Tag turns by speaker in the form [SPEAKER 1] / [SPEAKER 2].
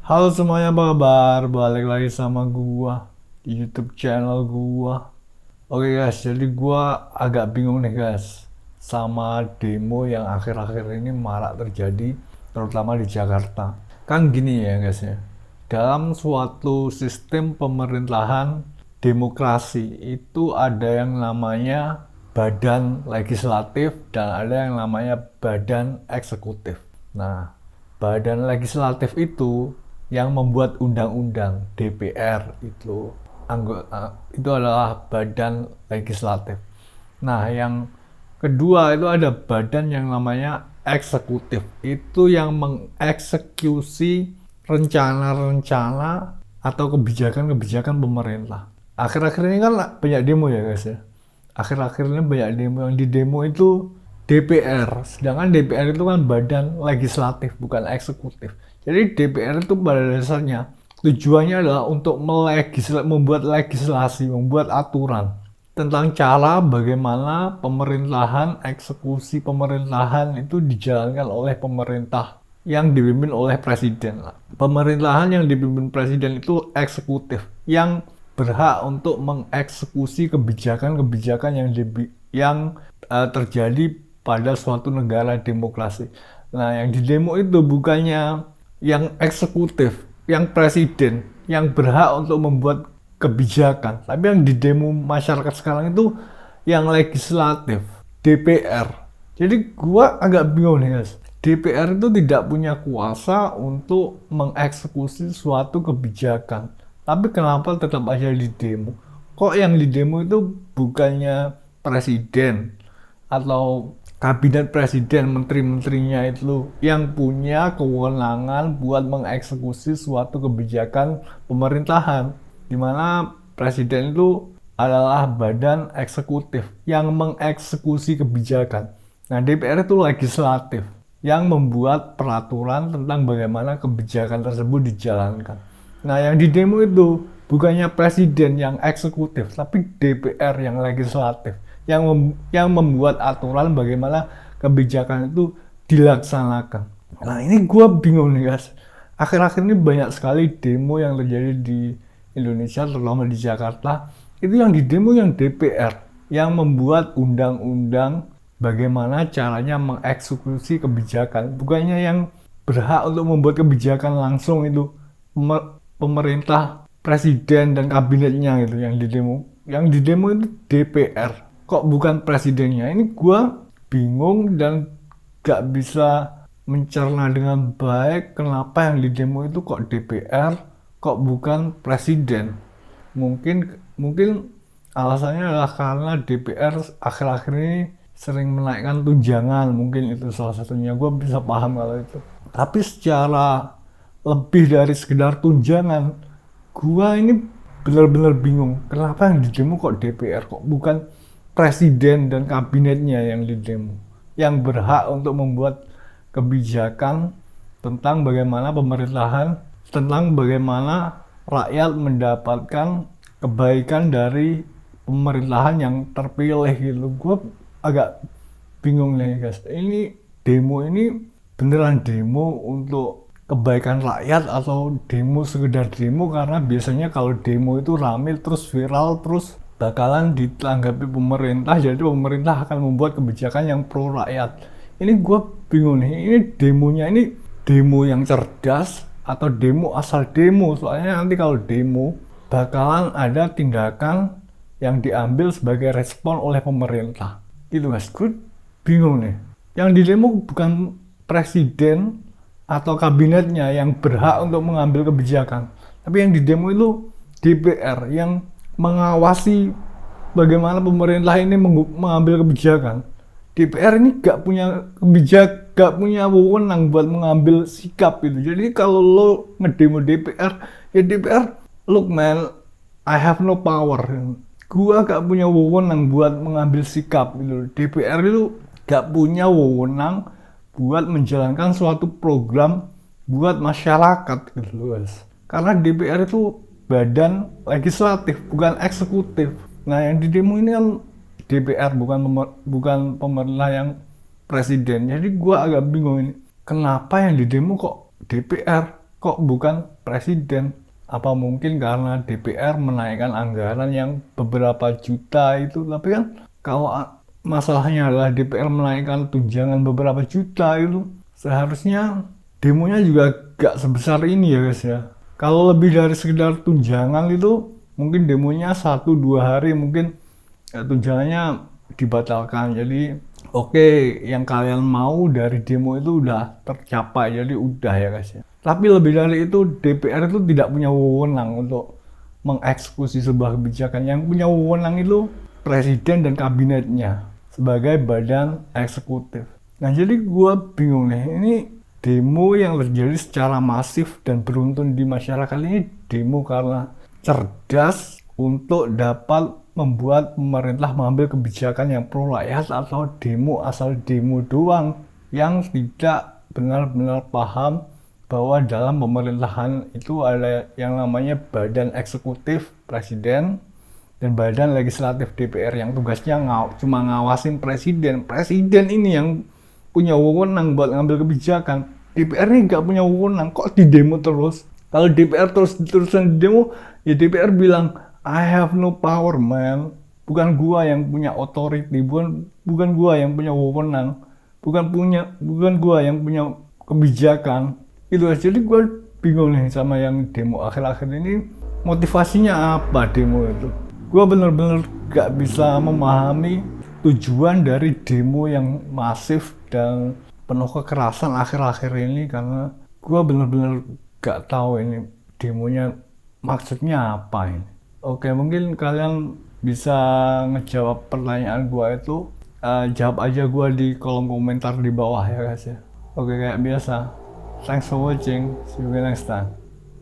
[SPEAKER 1] Halo semuanya, apa kabar? Balik lagi sama gua di YouTube channel gua. Oke guys, jadi gua agak bingung nih guys sama demo yang akhir-akhir ini marak terjadi, terutama di Jakarta. Kan gini ya guys ya, dalam suatu sistem pemerintahan demokrasi itu ada yang namanya badan legislatif dan ada yang namanya badan eksekutif. Nah, badan legislatif itu yang membuat undang-undang, DPR itu anggota itu adalah badan legislatif. Nah, yang kedua itu ada badan yang namanya eksekutif. Itu yang mengeksekusi rencana-rencana atau kebijakan-kebijakan pemerintah. Akhir-akhir ini kan banyak demo ya guys ya. Akhir-akhir ini banyak demo, yang di demo itu DPR. Sedangkan DPR itu kan badan legislatif, bukan eksekutif. Jadi DPR itu pada dasarnya tujuannya adalah untuk membuat legislasi, membuat aturan tentang cara bagaimana pemerintahan, eksekusi pemerintahan itu dijalankan oleh pemerintah yang dipimpin oleh presiden. Pemerintahan yang dipimpin presiden itu eksekutif, yang berhak untuk mengeksekusi kebijakan-kebijakan yang terjadi pada suatu negara demokrasi. Nah, yang di demo itu bukannya yang eksekutif, yang presiden, yang berhak untuk membuat kebijakan, tapi yang di demo masyarakat sekarang itu yang legislatif, DPR. Jadi gua agak bingung nih guys. DPR itu tidak punya kuasa untuk mengeksekusi suatu kebijakan. Tapi kenapa tetap aja di demo? Kok yang di demo itu bukannya presiden atau kabinet presiden, menteri-menterinya itu yang punya kewenangan buat mengeksekusi suatu kebijakan pemerintahan, di mana presiden itu adalah badan eksekutif yang mengeksekusi kebijakan. Nah, DPR itu legislatif yang membuat peraturan tentang bagaimana kebijakan tersebut dijalankan. Nah, yang di demo itu bukannya presiden yang eksekutif, tapi DPR yang legislatif, yang membuat aturan bagaimana kebijakan itu dilaksanakan. Nah, ini gue bingung nih guys. Akhir-akhir ini banyak sekali demo yang terjadi di Indonesia, terutama di Jakarta. Itu yang di demo yang DPR, yang membuat undang-undang bagaimana caranya mengeksekusi kebijakan. Bukannya yang berhak untuk membuat kebijakan langsung itu pemerintah, presiden dan kabinetnya gitu yang di demo. Yang di demo itu DPR. Kok bukan presidennya? Ini gue bingung dan gak bisa mencerna dengan baik kenapa yang di demo itu kok DPR, kok bukan presiden. Mungkin alasannya adalah karena DPR akhir-akhir ini sering menaikkan tunjangan, mungkin itu salah satunya. Gue bisa paham kalau itu. Tapi secara lebih dari sekedar tunjangan, gua ini benar-benar bingung kenapa yang di demo kok DPR, kok bukan presiden dan kabinetnya yang di demo, yang berhak untuk membuat kebijakan tentang bagaimana pemerintahan, tentang bagaimana rakyat mendapatkan kebaikan dari pemerintahan yang terpilih gitu. Gue agak bingung nih guys, ini demo ini beneran demo untuk kebaikan rakyat atau demo sekedar demo? Karena biasanya kalau demo itu rame terus viral terus bakalan ditanggapi pemerintah, jadi pemerintah akan membuat kebijakan yang pro rakyat. Ini gue bingung nih, ini demonya ini demo yang cerdas atau demo asal demo? Soalnya nanti kalau demo bakalan ada tindakan yang diambil sebagai respon oleh pemerintah. Itu guys, gue bingung nih. Yang di demo bukan presiden atau kabinetnya yang berhak untuk mengambil kebijakan, tapi yang di demo itu DPR yang mengawasi bagaimana pemerintah ini mengambil kebijakan. DPR ini gak punya wewenang buat mengambil sikap itu. Jadi kalau lo ngedemo DPR, ya DPR, look man, I have no power. Gua gak punya wewenang buat mengambil sikap gitu. DPR itu gak punya wewenang buat menjalankan suatu program buat masyarakat gitu guys. Karena DPR itu badan legislatif, bukan eksekutif. Nah, yang di demo ini kan DPR, bukan pemerintah yang presiden. Jadi gua agak bingung ini. Kenapa yang di demo kok DPR? kok bukan presiden? Apa mungkin karena DPR menaikkan anggaran yang beberapa juta itu? Tapi kan kalau masalahnya adalah DPR menaikkan tunjangan beberapa juta itu, seharusnya demonya juga gak sebesar ini ya guys ya. Kalau lebih dari sekedar tunjangan itu, mungkin demonya 1-2 hari mungkin tunjangannya dibatalkan. Jadi oke, yang kalian mau dari demo itu udah tercapai, jadi udah ya guys ya. Tapi lebih dari itu, DPR itu tidak punya wewenang untuk mengeksekusi sebuah kebijakan. Yang punya wewenang itu presiden dan kabinetnya sebagai badan eksekutif. Nah jadi gue bingung nih, ini demo yang terjadi secara masif dan beruntun di masyarakat ini demo karena cerdas untuk dapat membuat pemerintah mengambil kebijakan yang pro rakyat, atau demo asal demo doang yang tidak benar-benar paham bahwa dalam pemerintahan itu ada yang namanya badan eksekutif presiden dan badan legislatif DPR yang tugasnya cuma ngawasin presiden. Presiden ini yang punya wewenang buat ngambil kebijakan. DPR ini nggak punya wewenang, kok di demo terus? Kalau DPR terus-terusan di demo, ya DPR bilang I have no power man. Bukan gua yang punya authority, bukan gua yang punya wewenang, bukan gua yang punya kebijakan. Itu aja. Jadi gua bingung nih sama yang demo akhir-akhir ini, motivasinya apa demo itu? Gua bener-bener gak bisa memahami tujuan dari demo yang masif dan penuh kekerasan akhir-akhir ini, karena gua bener-bener gak tahu ini demonya maksudnya apa ini. Oke, mungkin kalian bisa ngejawab pertanyaan gua itu. Jawab aja gua di kolom komentar di bawah ya guys ya. Oke, kayak biasa. Thanks for watching. See you next time.